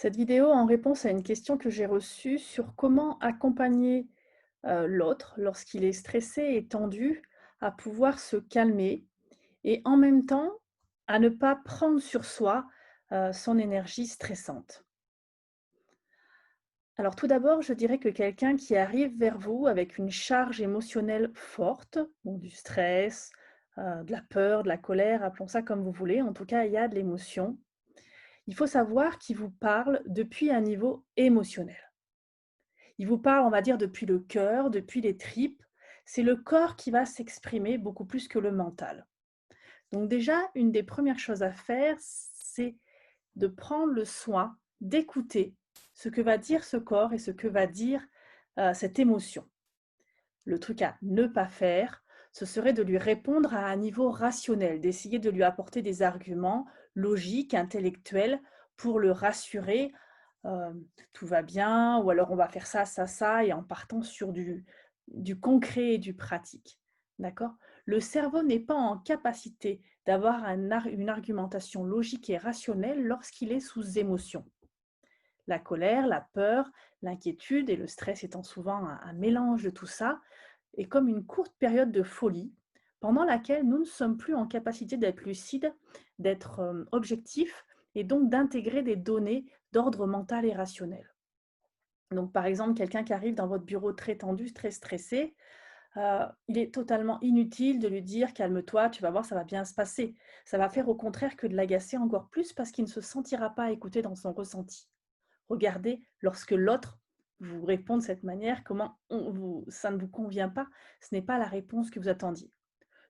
Cette vidéo en réponse à une question que j'ai reçue sur comment accompagner l'autre lorsqu'il est stressé et tendu à pouvoir se calmer et en même temps à ne pas prendre sur soi son énergie stressante. Alors tout d'abord, je dirais que quelqu'un qui arrive vers vous avec une charge émotionnelle forte, donc du stress, de la peur, de la colère, appelons ça comme vous voulez, en tout cas il y a de l'émotion, il faut savoir qu'il vous parle depuis un niveau émotionnel. Il vous parle, on va dire, depuis le cœur, depuis les tripes. C'est le corps qui va s'exprimer beaucoup plus que le mental. Donc déjà, une des premières choses à faire, c'est de prendre le soin d'écouter ce que va dire ce corps et ce que va dire cette émotion. Le truc à ne pas faire, ce serait de lui répondre à un niveau rationnel, d'essayer de lui apporter des arguments logiques, intellectuels, pour le rassurer. euh, Tout va bien, ou alors on va faire ça, ça, ça, et en partant sur du concret et du pratique. D'accord? Le cerveau n'est pas en capacité d'avoir une argumentation logique et rationnelle lorsqu'il est sous émotion. La colère, la peur, l'inquiétude et le stress étant souvent un mélange de tout ça, est comme une courte période de folie pendant laquelle nous ne sommes plus en capacité d'être lucides, d'être objectifs et donc d'intégrer des données d'ordre mental et rationnel. Donc par exemple, quelqu'un qui arrive dans votre bureau très tendu, très stressé, il est totalement inutile de lui dire: «Calme-toi, tu vas voir, ça va bien se passer». Ça va faire au contraire que de l'agacer encore plus parce qu'il ne se sentira pas écouté dans son ressenti. Regardez, lorsque l'autre vous répond de cette manière, comment ça ne vous convient pas, ce n'est pas la réponse que vous attendiez.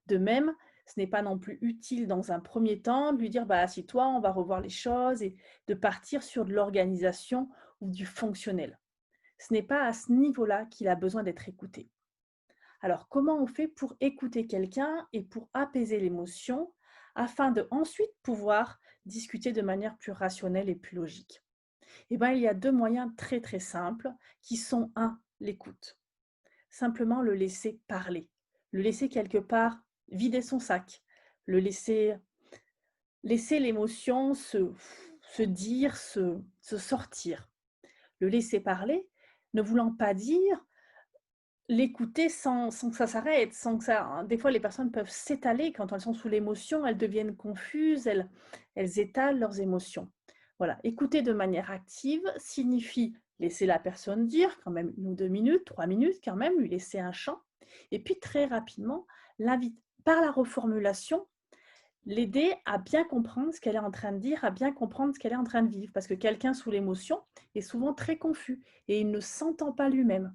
De même, ce n'est pas non plus utile dans un premier temps de lui dire bah, assieds-toi, on va revoir les choses et de partir sur de l'organisation ou du fonctionnel. Ce n'est pas à ce niveau-là qu'il a besoin d'être écouté. Alors, comment on fait pour écouter quelqu'un et pour apaiser l'émotion afin de ensuite pouvoir discuter de manière plus rationnelle et plus logique? Eh bien, il y a deux moyens très très simples qui sont un, l'écoute. Simplement le laisser parler, le laisser quelque part vider son sac, le laisser l'émotion se dire, se sortir. Le laisser parler, ne voulant pas dire l'écouter sans que ça s'arrête, sans que ça. Des fois, les personnes peuvent s'étaler quand elles sont sous l'émotion, elles deviennent confuses, elles étalent leurs émotions. Voilà, écouter de manière active signifie laisser la personne dire quand même 1 ou 2 minutes, 3 minutes quand même, lui laisser un champ, et puis très rapidement, par la reformulation, l'aider à bien comprendre ce qu'elle est en train de dire, à bien comprendre ce qu'elle est en train de vivre, parce que quelqu'un sous l'émotion est souvent très confus et il ne s'entend pas lui-même.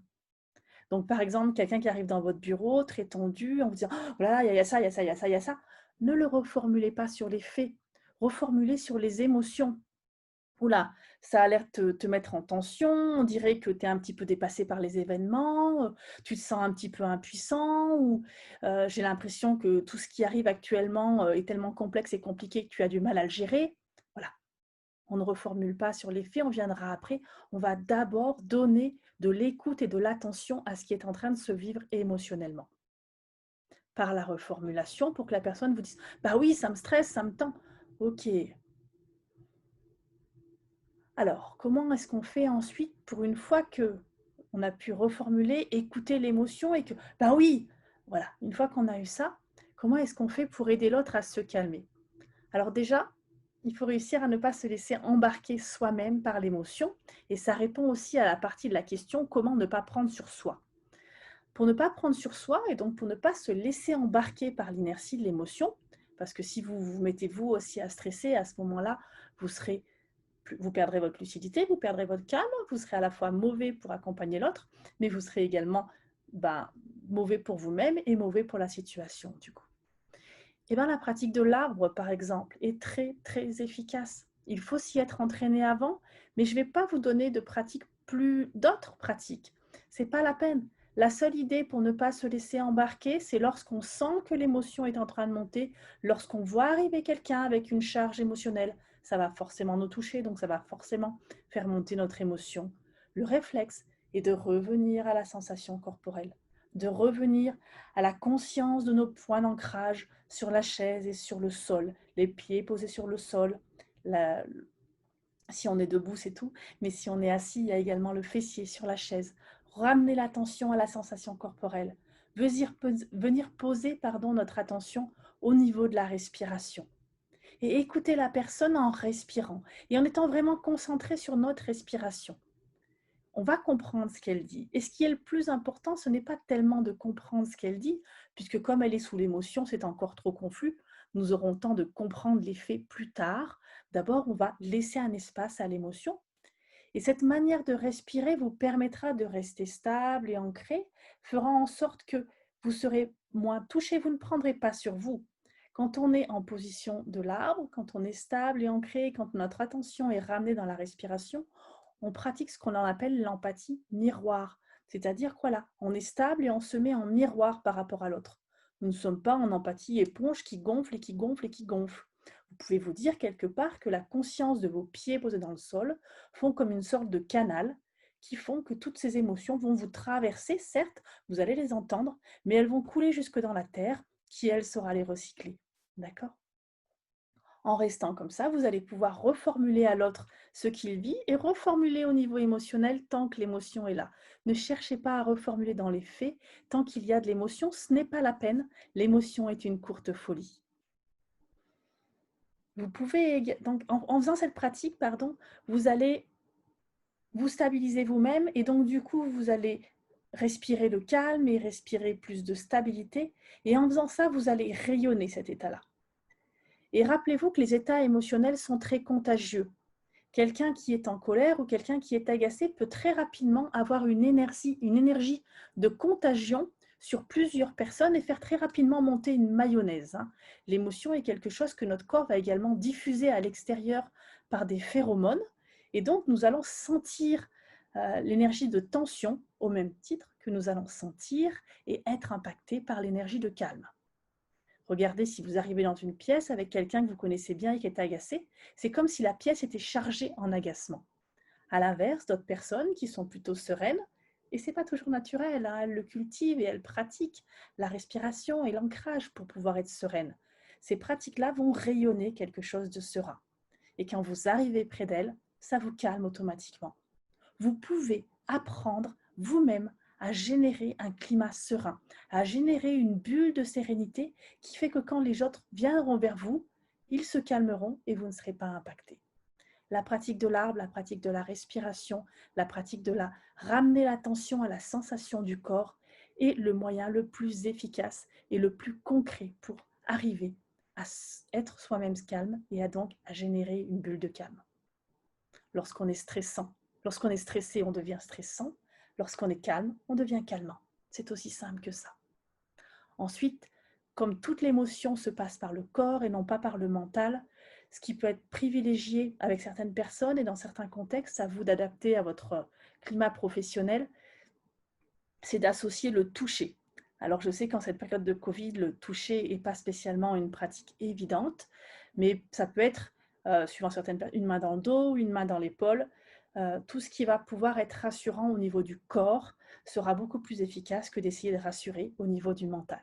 Donc, par exemple, quelqu'un qui arrive dans votre bureau, très tendu, en vous disant: «Oh là là, il y a ça, il y a ça, il y a ça, il y a ça». Ne le reformulez pas sur les faits, reformulez sur les émotions. Oula, ça a l'air de te mettre en tension, on dirait que tu es un petit peu dépassé par les événements, tu te sens un petit peu impuissant ou j'ai l'impression que tout ce qui arrive actuellement est tellement complexe et compliqué que tu as du mal à le gérer. Voilà, on ne reformule pas sur les faits, on viendra après. On va d'abord donner de l'écoute et de l'attention à ce qui est en train de se vivre émotionnellement. Par la reformulation, pour que la personne vous dise: «Bah oui, ça me stresse, ça me tend». OK. Alors, comment est-ce qu'on fait ensuite pour une fois que on a pu reformuler, écouter l'émotion et que, bah oui, voilà, une fois qu'on a eu ça, comment est-ce qu'on fait pour aider l'autre à se calmer? Alors déjà, il faut réussir à ne pas se laisser embarquer soi-même par l'émotion et ça répond aussi à la partie de la question comment ne pas prendre sur soi. Pour ne pas prendre sur soi et donc pour ne pas se laisser embarquer par l'inertie de l'émotion, parce que si vous vous mettez vous aussi à stresser, à ce moment-là, vous serez vous perdrez votre lucidité, vous perdrez votre calme, vous serez à la fois mauvais pour accompagner l'autre, mais vous serez également ben, mauvais pour vous-même et mauvais pour la situation du coup. Eh ben, la pratique de l'arbre, par exemple, est très, très efficace. Il faut s'y être entraîné avant, mais je ne vais pas vous donner de pratiques d'autres pratiques. C'est pas la peine. La seule idée pour ne pas se laisser embarquer, c'est lorsqu'on sent que l'émotion est en train de monter, lorsqu'on voit arriver quelqu'un avec une charge émotionnelle, ça va forcément nous toucher, donc ça va forcément faire monter notre émotion. Le réflexe est de revenir à la sensation corporelle, de revenir à la conscience de nos points d'ancrage sur la chaise et sur le sol, les pieds posés sur le sol, la- Si on est debout, c'est tout, mais si on est assis, il y a également le fessier sur la chaise. Ramener l'attention à la sensation corporelle. Venir poser notre attention au niveau de la respiration. Et écouter la personne en respirant et en étant vraiment concentré sur notre respiration. On va comprendre ce qu'elle dit. Et ce qui est le plus important, ce n'est pas tellement de comprendre ce qu'elle dit, puisque comme elle est sous l'émotion, c'est encore trop confus. Nous aurons le temps de comprendre les faits plus tard. D'abord, on va laisser un espace à l'émotion. Et cette manière de respirer vous permettra de rester stable et ancré, fera en sorte que vous serez moins touché, vous ne prendrez pas sur vous. Quand on est en position de l'arbre, quand on est stable et ancré, quand notre attention est ramenée dans la respiration, on pratique ce qu'on appelle l'empathie miroir. C'est-à-dire quoi là? On est stable et on se met en miroir par rapport à l'autre. Nous ne sommes pas en empathie éponge qui gonfle et qui gonfle et qui gonfle. Vous pouvez vous dire quelque part que la conscience de vos pieds posés dans le sol font comme une sorte de canal qui font que toutes ces émotions vont vous traverser, certes, vous allez les entendre, mais elles vont couler jusque dans la terre qui, elle, saura les recycler. D'accord? En restant comme ça, vous allez pouvoir reformuler à l'autre ce qu'il vit et reformuler au niveau émotionnel tant que l'émotion est là. Ne cherchez pas à reformuler dans les faits. Tant qu'il y a de l'émotion, ce n'est pas la peine. L'émotion est une courte folie. Vous pouvez, donc, en faisant cette pratique, vous allez vous stabiliser vous-même et donc du coup, vous allez respirer le calme et respirer plus de stabilité. Et en faisant ça, vous allez rayonner cet état-là. Et rappelez-vous que les états émotionnels sont très contagieux. Quelqu'un qui est en colère ou quelqu'un qui est agacé peut très rapidement avoir une énergie de contagion sur plusieurs personnes et faire très rapidement monter une mayonnaise. L'émotion est quelque chose que notre corps va également diffuser à l'extérieur par des phéromones. Et donc, nous allons sentir l'énergie de tension au même titre que nous allons sentir et être impactés par l'énergie de calme. Regardez, si vous arrivez dans une pièce avec quelqu'un que vous connaissez bien et qui est agacé, c'est comme si la pièce était chargée en agacement. À l'inverse, d'autres personnes qui sont plutôt sereines, et ce n'est pas toujours naturel, elles le cultivent et elles pratiquent la respiration et l'ancrage pour pouvoir être sereines. Ces pratiques-là vont rayonner quelque chose de serein. Et quand vous arrivez près d'elles, ça vous calme automatiquement. Vous pouvez apprendre vous-même à générer un climat serein, à générer une bulle de sérénité qui fait que quand les autres viendront vers vous, ils se calmeront et vous ne serez pas impacté. La pratique de l'arbre, la pratique de la respiration, la pratique de ramener l'attention à la sensation du corps est le moyen le plus efficace et le plus concret pour arriver à être soi-même calme et à générer une bulle de calme. Lorsqu'on est stressé, on devient stressant. Lorsqu'on est calme, on devient calmant. C'est aussi simple que ça. Ensuite, comme toute l'émotion se passe par le corps et non pas par le mental, ce qui peut être privilégié avec certaines personnes et dans certains contextes, à vous d'adapter à votre climat professionnel, c'est d'associer le toucher. Alors je sais qu'en cette période de Covid, le toucher n'est pas spécialement une pratique évidente, mais ça peut être, suivant certaines personnes, une main dans le dos, une main dans l'épaule. Tout ce qui va pouvoir être rassurant au niveau du corps sera beaucoup plus efficace que d'essayer de rassurer au niveau du mental.